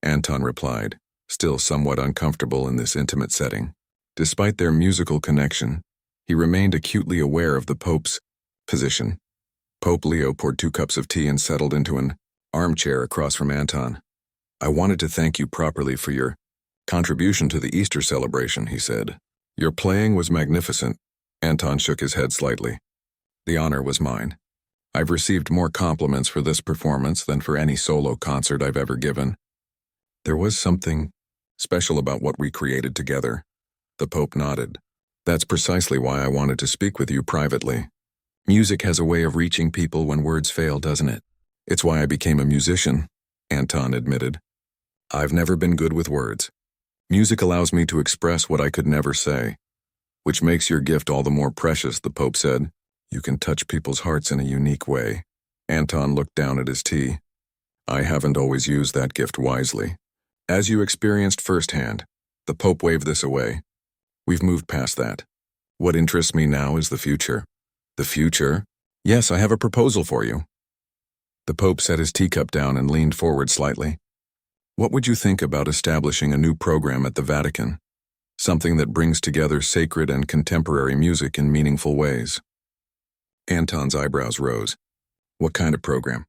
Anton replied, still somewhat uncomfortable in this intimate setting. Despite their musical connection, he remained acutely aware of the Pope's position. Pope Leo poured 2 cups of tea and settled into an armchair across from Anton. I wanted to thank you properly for your contribution to the Easter celebration, he said. Your playing was magnificent. Anton shook his head slightly. The honor was mine. I've received more compliments for this performance than for any solo concert I've ever given. There was something special about what we created together. The Pope nodded. That's precisely why I wanted to speak with you privately. Music has a way of reaching people when words fail, doesn't it? It's why I became a musician, Anton admitted. I've never been good with words. Music allows me to express what I could never say, which makes your gift all the more precious, the Pope said. You can touch people's hearts in a unique way. Anton looked down at his tea. I haven't always used that gift wisely. As you experienced firsthand, the Pope waved this away. We've moved past that. What interests me now is the future. The future? Yes, I have a proposal for you. The Pope set his teacup down and leaned forward slightly. What would you think about establishing a new program at the Vatican? Something that brings together sacred and contemporary music in meaningful ways. Anton's eyebrows rose. What kind of program?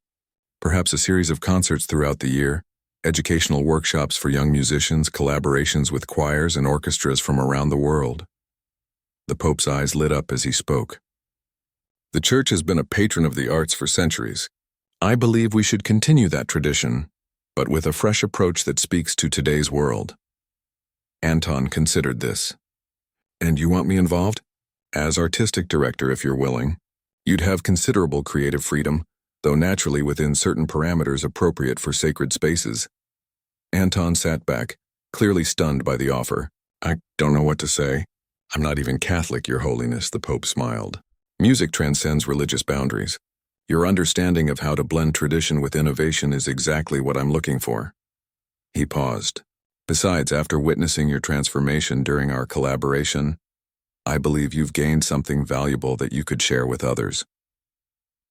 Perhaps a series of concerts throughout the year, educational workshops for young musicians, collaborations with choirs and orchestras from around the world. The Pope's eyes lit up as he spoke. The Church has been a patron of the arts for centuries. I believe we should continue that tradition, but with a fresh approach that speaks to today's world. Anton considered this. And you want me involved? As artistic director, if you're willing. You'd have considerable creative freedom, though naturally within certain parameters appropriate for sacred spaces. Anton sat back, clearly stunned by the offer. I don't know what to say. I'm not even Catholic, Your Holiness, the Pope smiled. Music transcends religious boundaries. Your understanding of how to blend tradition with innovation is exactly what I'm looking for. He paused. Besides, after witnessing your transformation during our collaboration, I believe you've gained something valuable that you could share with others.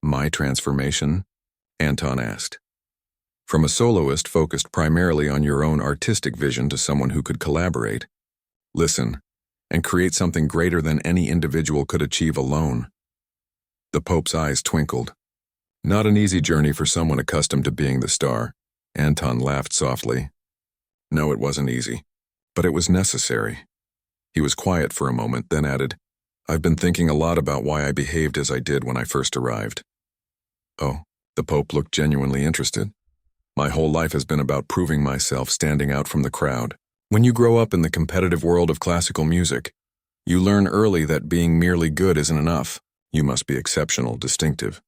My transformation? Anton asked. From a soloist focused primarily on your own artistic vision to someone who could collaborate, listen, and create something greater than any individual could achieve alone. The Pope's eyes twinkled. Not an easy journey for someone accustomed to being the star. Anton laughed softly. No, it wasn't easy, but it was necessary. He was quiet for a moment, then added, I've been thinking a lot about why I behaved as I did when I first arrived. Oh, the Pope looked genuinely interested. My whole life has been about proving myself, standing out from the crowd. When you grow up in the competitive world of classical music, you learn early that being merely good isn't enough. You must be exceptional, distinctive.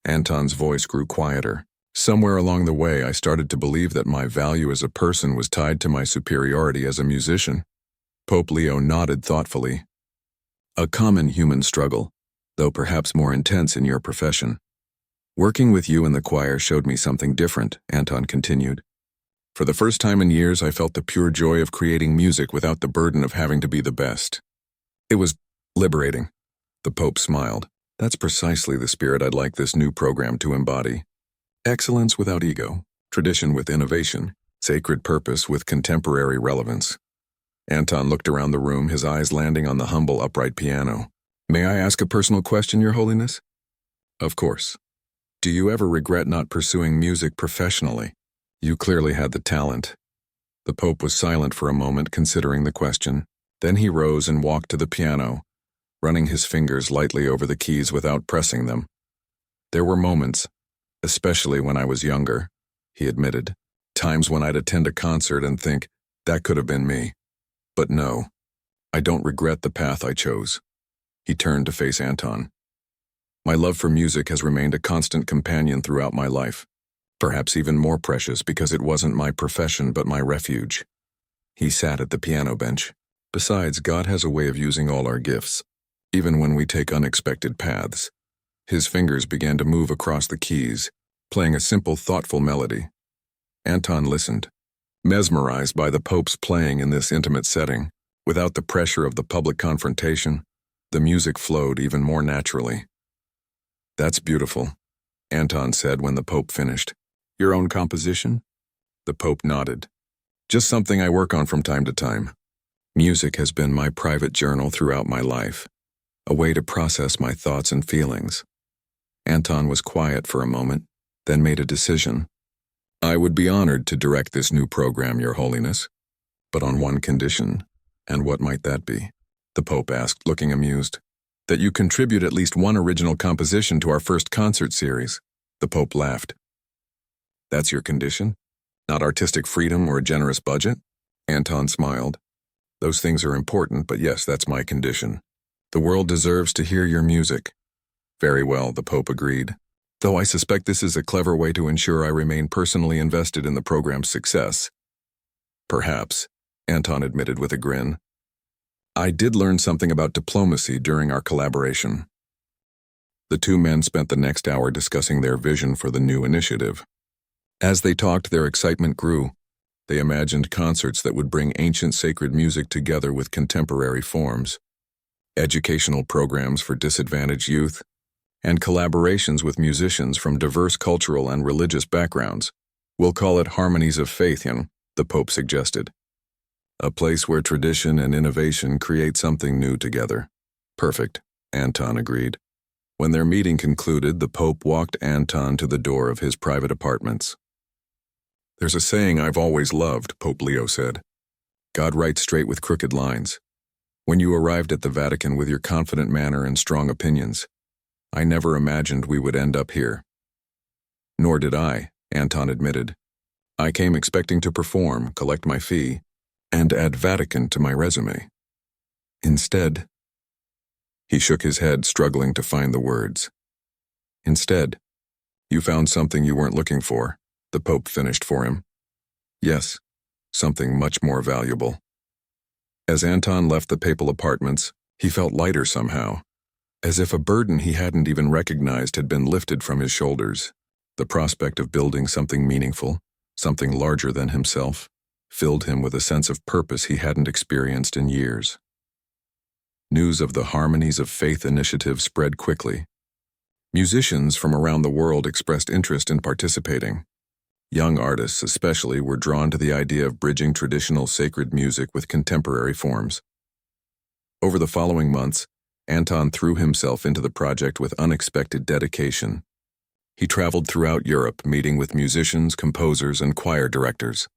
Anton's voice grew quieter. Somewhere along the way, I started to believe that my value as a person was tied to my superiority as a musician. Pope Leo nodded thoughtfully. A common human struggle, though perhaps more intense in your profession. Working with you in the choir showed me something different, Anton continued. For the first time in years, I felt the pure joy of creating music without the burden of having to be the best. It was liberating. The Pope smiled. That's precisely the spirit I'd like this new program to embody. Excellence without ego, tradition with innovation, sacred purpose with contemporary relevance. Anton looked around the room, his eyes landing on the humble upright piano. May I ask a personal question, Your Holiness? Of course. Do you ever regret not pursuing music professionally? You clearly had the talent. The Pope was silent for a moment, considering the question. Then he rose and walked to the piano, running his fingers lightly over the keys without pressing them. There were moments, especially when I was younger, he admitted, times when I'd attend a concert and think, that could have been me. But no, I don't regret the path I chose. He turned to face Anton. My love for music has remained a constant companion throughout my life, perhaps even more precious because it wasn't my profession but my refuge. He sat at the piano bench. Besides, God has a way of using all our gifts, even when we take unexpected paths. His fingers began to move across the keys, playing a simple, thoughtful melody. Anton listened, mesmerized by the Pope's playing in this intimate setting. Without the pressure of the public confrontation, the music flowed even more naturally. That's beautiful, Anton said when the Pope finished. Your own composition? The Pope nodded. Just something I work on from time to time. Music has been my private journal throughout my life, a way to process my thoughts and feelings. Anton was quiet for a moment, then made a decision. I would be honored to direct this new program, Your Holiness, but on one condition. And what might that be? The Pope asked, looking amused. That you contribute at least one original composition to our first concert series. The Pope laughed. That's your condition? Not artistic freedom or a generous budget? Anton smiled. Those things are important, but yes, that's my condition. The world deserves to hear your music. Very well, the Pope agreed. Though I suspect this is a clever way to ensure I remain personally invested in the program's success. Perhaps, Anton admitted with a grin. I did learn something about diplomacy during our collaboration. The two men spent the next hour discussing their vision for the new initiative. As they talked, their excitement grew. They imagined concerts that would bring ancient sacred music together with contemporary forms, educational programs for disadvantaged youth, and collaborations with musicians from diverse cultural and religious backgrounds. We'll call it Harmonies of Faith, the Pope suggested. A place where tradition and innovation create something new together. Perfect, Anton agreed. When their meeting concluded, the Pope walked Anton to the door of his private apartments. There's a saying I've always loved, Pope Leo said. God writes straight with crooked lines. When you arrived at the Vatican with your confident manner and strong opinions, I never imagined we would end up here. Nor did I, Anton admitted. I came expecting to perform, collect my fee, and add Vatican to my resume. Instead, he shook his head, struggling to find the words. Instead, you found something you weren't looking for, the Pope finished for him. Yes, something much more valuable. As Anton left the papal apartments, he felt lighter somehow, as if a burden he hadn't even recognized had been lifted from his shoulders. The prospect of building something meaningful, something larger than himself, filled him with a sense of purpose he hadn't experienced in years. News of the Harmonies of Faith initiative spread quickly. Musicians from around the world expressed interest in participating. Young artists especially were drawn to the idea of bridging traditional sacred music with contemporary forms. Over the following months, Anton threw himself into the project with unexpected dedication. He traveled throughout Europe, meeting with musicians, composers, and choir directors.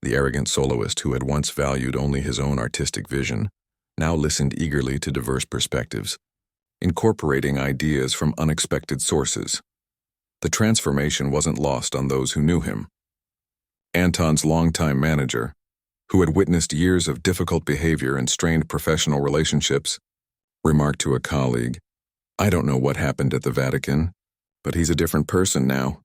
The arrogant soloist who had once valued only his own artistic vision now listened eagerly to diverse perspectives, incorporating ideas from unexpected sources. The transformation wasn't lost on those who knew him. Anton's longtime manager, who had witnessed years of difficult behavior and strained professional relationships, remarked to a colleague, I don't know what happened at the Vatican, but he's a different person now.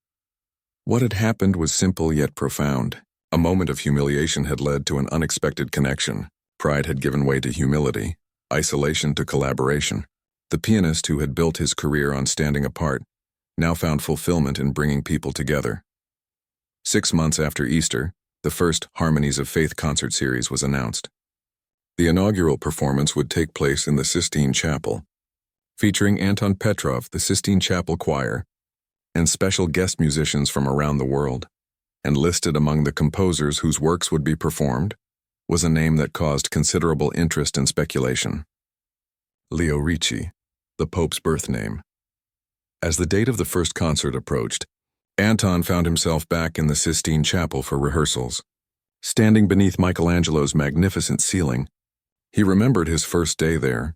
What had happened was simple yet profound. A moment of humiliation had led to an unexpected connection. Pride had given way to humility, isolation to collaboration. The pianist who had built his career on standing apart now found fulfillment in bringing people together. 6 months after Easter, the first Harmonies of Faith concert series was announced. The inaugural performance would take place in the Sistine Chapel, featuring Anton Petrov, the Sistine Chapel Choir, and special guest musicians from around the world. And listed among the composers whose works would be performed was a name that caused considerable interest and speculation. Leo Ricci, the Pope's birth name. As the date of the first concert approached, Anton found himself back in the Sistine Chapel for rehearsals. Standing beneath Michelangelo's magnificent ceiling, he remembered his first day there,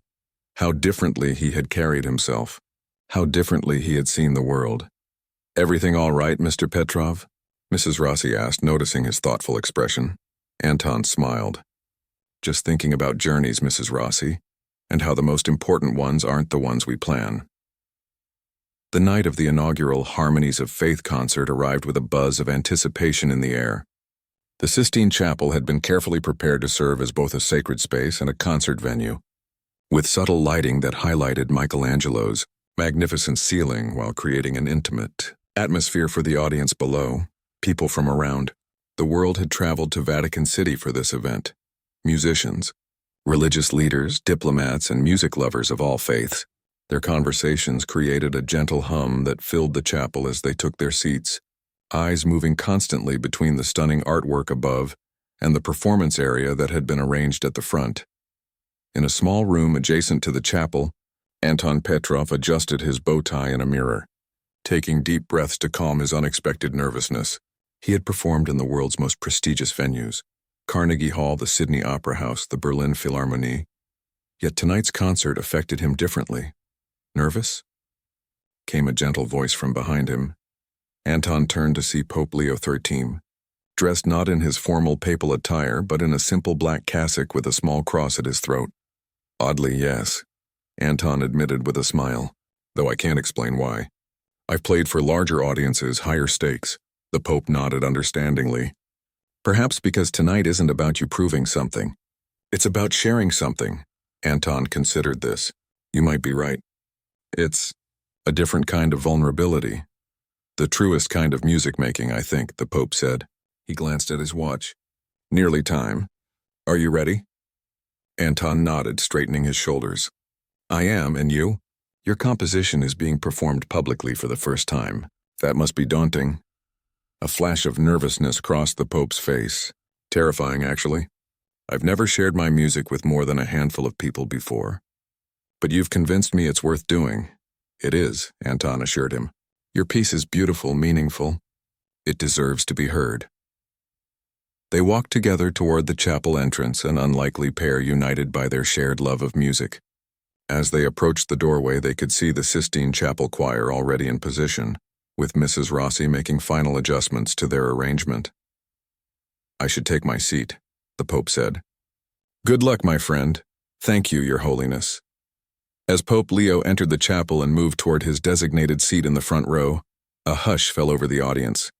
how differently he had carried himself, how differently he had seen the world. Everything all right, Mr. Petrov? Mrs. Rossi asked, noticing his thoughtful expression. Anton smiled. Just thinking about journeys, Mrs. Rossi, and how the most important ones aren't the ones we plan. The night of the inaugural Harmonies of Faith concert arrived with a buzz of anticipation in the air. The Sistine Chapel had been carefully prepared to serve as both a sacred space and a concert venue, with subtle lighting that highlighted Michelangelo's magnificent ceiling while creating an intimate atmosphere for the audience below. People from around the world had traveled to Vatican City for this event. Musicians, religious leaders, diplomats, and music lovers of all faiths. Their conversations created a gentle hum that filled the chapel as they took their seats, eyes moving constantly between the stunning artwork above and the performance area that had been arranged at the front. In a small room adjacent to the chapel, Anton Petrov adjusted his bow tie in a mirror, taking deep breaths to calm his unexpected nervousness. He had performed in the world's most prestigious venues, Carnegie Hall, the Sydney Opera House, the Berlin Philharmonie. Yet tonight's concert affected him differently. Nervous? Came a gentle voice from behind him. Anton turned to see Pope Leo XIII, dressed not in his formal papal attire, but in a simple black cassock with a small cross at his throat. Oddly, yes, Anton admitted with a smile, though I can't explain why. I've played for larger audiences, higher stakes. The Pope nodded understandingly. Perhaps because tonight isn't about you proving something. It's about sharing something. Anton considered this. You might be right. It's a different kind of vulnerability. The truest kind of music making, I think, the Pope said. He glanced at his watch. Nearly time. Are you ready? Anton nodded, straightening his shoulders. I am, and you? Your composition is being performed publicly for the first time. That must be daunting. A flash of nervousness crossed the Pope's face. Terrifying, actually. I've never shared my music with more than a handful of people before. But you've convinced me it's worth doing. It is, Anton assured him. Your piece is beautiful, meaningful. It deserves to be heard. They walked together toward the chapel entrance, an unlikely pair united by their shared love of music. As they approached the doorway, they could see the Sistine Chapel choir already in position, with Mrs. Rossi making final adjustments to their arrangement. I should take my seat, the Pope said. Good luck, my friend. Thank you, Your Holiness. As Pope Leo entered the chapel and moved toward his designated seat in the front row, a hush fell over the audience.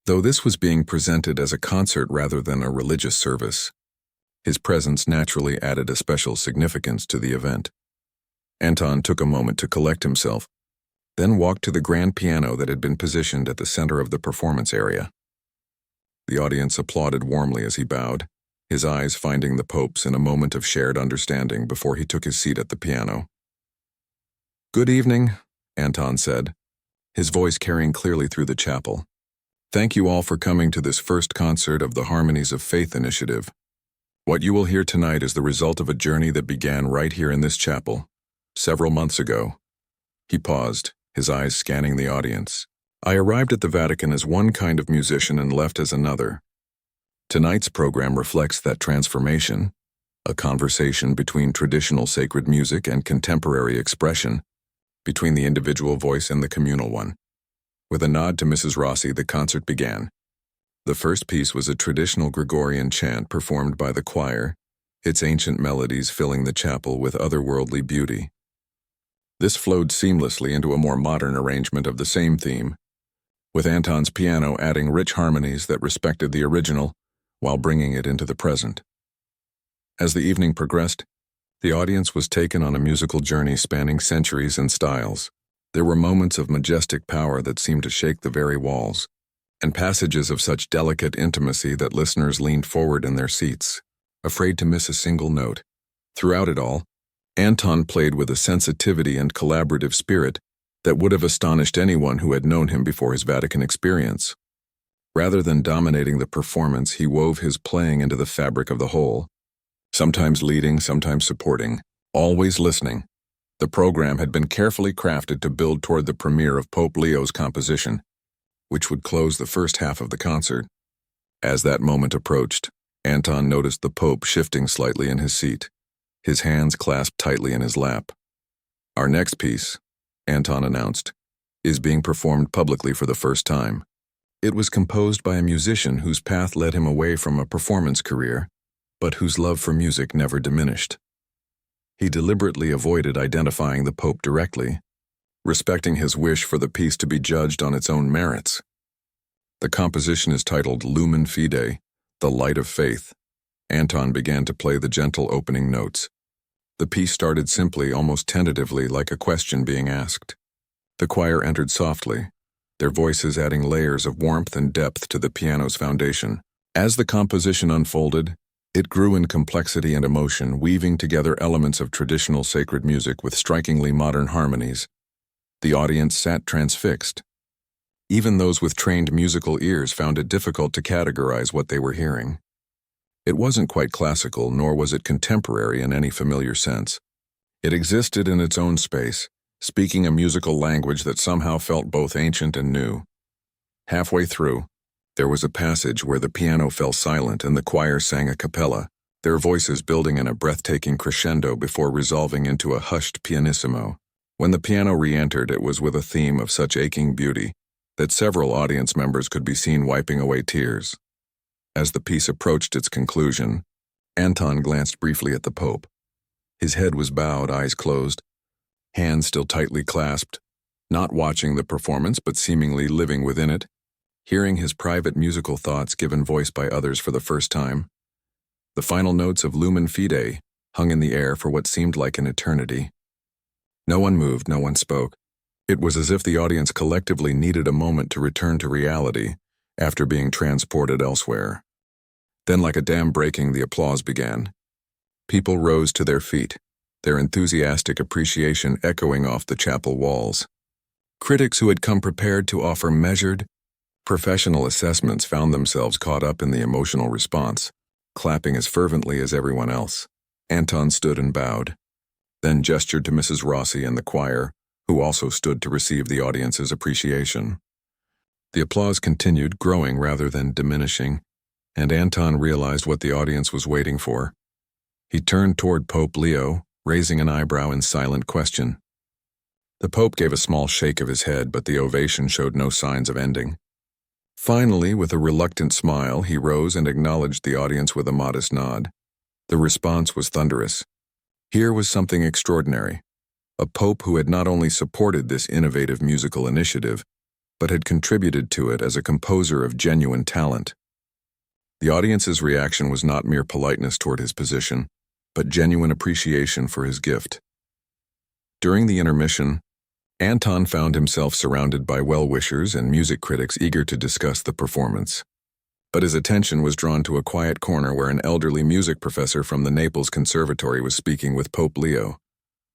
Though this was being presented as a concert rather than a religious service, his presence naturally added a special significance to the event. Anton took a moment to collect himself, then walked to the grand piano that had been positioned at the center of the performance area. The audience applauded warmly as he bowed, his eyes finding the Pope's in a moment of shared understanding before he took his seat at the piano. Good evening, Anton said, his voice carrying clearly through the chapel. Thank you all for coming to this first concert of the Harmonies of Faith initiative. What you will hear tonight is the result of a journey that began right here in this chapel, several months ago. He paused, his eyes scanning the audience. I arrived at the Vatican as one kind of musician and left as another. Tonight's program reflects that transformation, a conversation between traditional sacred music and contemporary expression, between the individual voice and the communal one. With a nod to Mrs. Rossi, the concert began. The first piece was a traditional Gregorian chant performed by the choir, its ancient melodies filling the chapel with otherworldly beauty. This flowed seamlessly into a more modern arrangement of the same theme, with Anton's piano adding rich harmonies that respected the original while bringing it into the present. As the evening progressed, the audience was taken on a musical journey spanning centuries and styles. There were moments of majestic power that seemed to shake the very walls, and passages of such delicate intimacy that listeners leaned forward in their seats, afraid to miss a single note. Throughout it all, Anton played with a sensitivity and collaborative spirit that would have astonished anyone who had known him before his Vatican experience. Rather than dominating the performance, he wove his playing into the fabric of the whole, sometimes leading, sometimes supporting, always listening. The program had been carefully crafted to build toward the premiere of Pope Leo's composition, which would close the first half of the concert. As that moment approached, Anton noticed the Pope shifting slightly in his seat, his hands clasped tightly in his lap. Our next piece, Anton announced, is being performed publicly for the first time. It was composed by a musician whose path led him away from a performance career, but whose love for music never diminished. He deliberately avoided identifying the Pope directly, respecting his wish for the piece to be judged on its own merits. The composition is titled Lumen Fide, The Light of Faith. Anton began to play the gentle opening notes. The piece started simply, almost tentatively, like a question being asked. The choir entered softly, their voices adding layers of warmth and depth to the piano's foundation. As the composition unfolded, it grew in complexity and emotion, weaving together elements of traditional sacred music with strikingly modern harmonies. The audience sat transfixed. Even those with trained musical ears found it difficult to categorize what they were hearing. It wasn't quite classical, nor was it contemporary in any familiar sense. It existed in its own space, speaking a musical language that somehow felt both ancient and new. Halfway through, there was a passage where the piano fell silent and the choir sang a cappella, their voices building in a breathtaking crescendo before resolving into a hushed pianissimo. When the piano re-entered, it was with a theme of such aching beauty that several audience members could be seen wiping away tears. As the piece approached its conclusion, Anton glanced briefly at the Pope. His head was bowed, eyes closed, hands still tightly clasped, not watching the performance but seemingly living within it. hearing his private musical thoughts given voice by others for the first time. The final notes of Lumen Fide hung in the air for what seemed like an eternity. No one moved, no one spoke. It was as if the audience collectively needed a moment to return to reality after being transported elsewhere. Then, like a dam breaking, the applause began. People rose to their feet, their enthusiastic appreciation echoing off the chapel walls. Critics who had come prepared to offer measured, professional assessments found themselves caught up in the emotional response, clapping as fervently as everyone else. Anton stood and bowed, then gestured to Mrs. Rossi and the choir, who also stood to receive the audience's appreciation. The applause continued, growing rather than diminishing, and Anton realized what the audience was waiting for. He turned toward Pope Leo, raising an eyebrow in silent question. The Pope gave a small shake of his head, but the ovation showed no signs of ending. Finally, with a reluctant smile, he rose and acknowledged the audience with a modest nod. The response was thunderous. Here was something extraordinary. A pope who had not only supported this innovative musical initiative, but had contributed to it as a composer of genuine talent. The audience's reaction was not mere politeness toward his position, but genuine appreciation for his gift. During the intermission, Anton found himself surrounded by well-wishers and music critics eager to discuss the performance. But his attention was drawn to a quiet corner where an elderly music professor from the Naples Conservatory was speaking with Pope Leo.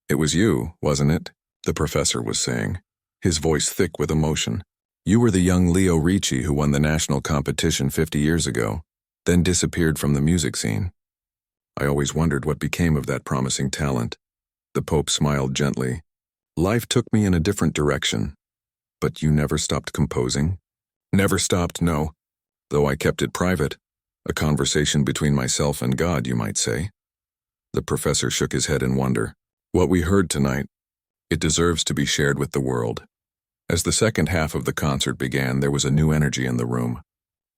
"It was you, wasn't it?" the professor was saying, his voice thick with emotion. "You were the young Leo Ricci who won the national competition 50 years ago, then disappeared from the music scene. I always wondered what became of that promising talent." The Pope smiled gently. "Life took me in a different direction. But you never stopped composing?" "Never stopped, no. Though I kept it private. A conversation between myself and God, you might say." The professor shook his head in wonder. "What we heard tonight, it deserves to be shared with the world." As the second half of the concert began, there was a new energy in the room.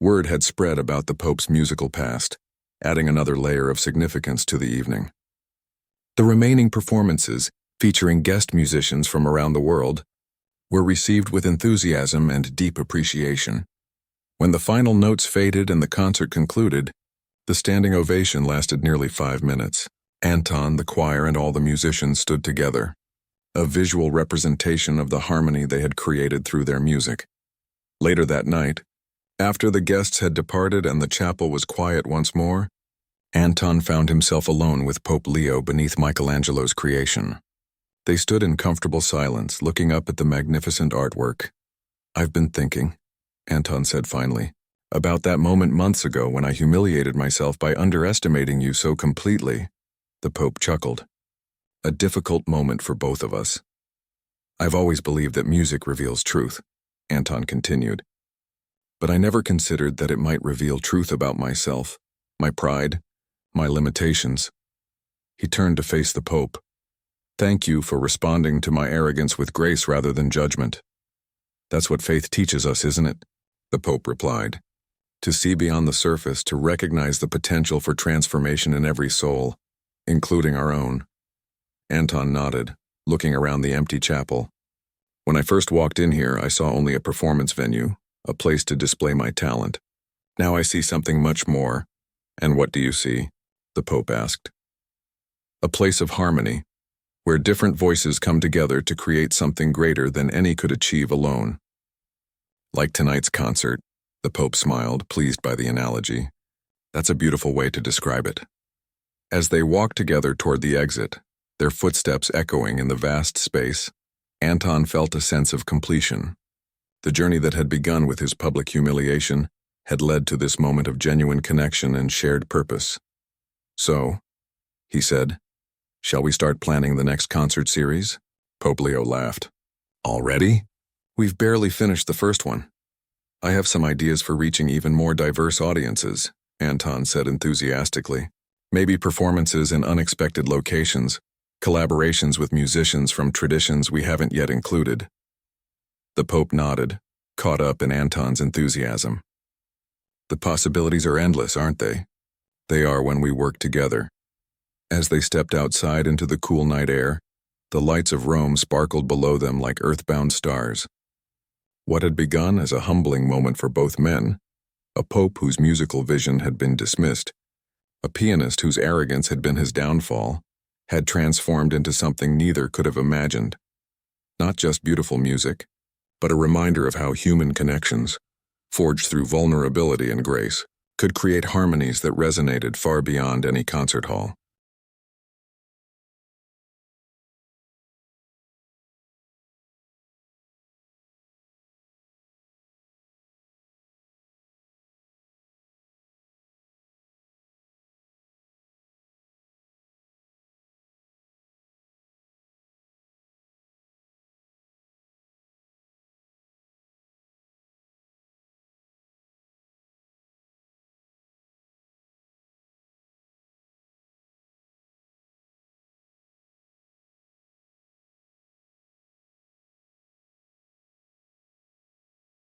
Word had spread about the Pope's musical past, adding another layer of significance to the evening. The remaining performances, featuring guest musicians from around the world, were received with enthusiasm and deep appreciation. When the final notes faded and the concert concluded, the standing ovation lasted nearly 5 minutes. Anton, the choir, and all the musicians stood together, a visual representation of the harmony they had created through their music. Later that night, after the guests had departed and the chapel was quiet once more, Anton found himself alone with Pope Leo beneath Michelangelo's creation. They stood in comfortable silence, looking up at the magnificent artwork. "I've been thinking," Anton said finally, "about that moment months ago when I humiliated myself by underestimating you so completely." The Pope chuckled. "A difficult moment for both of us." "I've always believed that music reveals truth," Anton continued. "But I never considered that it might reveal truth about myself, my pride, my limitations." He turned to face the Pope. "Thank you for responding to my arrogance with grace rather than judgment. That's what faith teaches us, isn't it?" The Pope replied. "To see beyond the surface, to recognize the potential for transformation in every soul, including our own." Anton nodded, looking around the empty chapel. "When I first walked in here, I saw only a performance venue, a place to display my talent. Now I see something much more." "And what do you see?" the Pope asked. "A place of harmony, where different voices come together to create something greater than any could achieve alone." "Like tonight's concert," the Pope smiled, pleased by the analogy. "That's a beautiful way to describe it." As they walked together toward the exit, their footsteps echoing in the vast space, Anton felt a sense of completion. The journey that had begun with his public humiliation had led to this moment of genuine connection and shared purpose. "So," he said, "shall we start planning the next concert series?" Pope Leo laughed. "Already? We've barely finished the first one." "I have some ideas for reaching even more diverse audiences," Anton said enthusiastically. "Maybe performances in unexpected locations, collaborations with musicians from traditions we haven't yet included." The Pope nodded, caught up in Anton's enthusiasm. "The possibilities are endless, aren't they?" "They are when we work together." As they stepped outside into the cool night air, the lights of Rome sparkled below them like earthbound stars. What had begun as a humbling moment for both men, a pope whose musical vision had been dismissed, a pianist whose arrogance had been his downfall, had transformed into something neither could have imagined. Not just beautiful music, but a reminder of how human connections, forged through vulnerability and grace, could create harmonies that resonated far beyond any concert hall.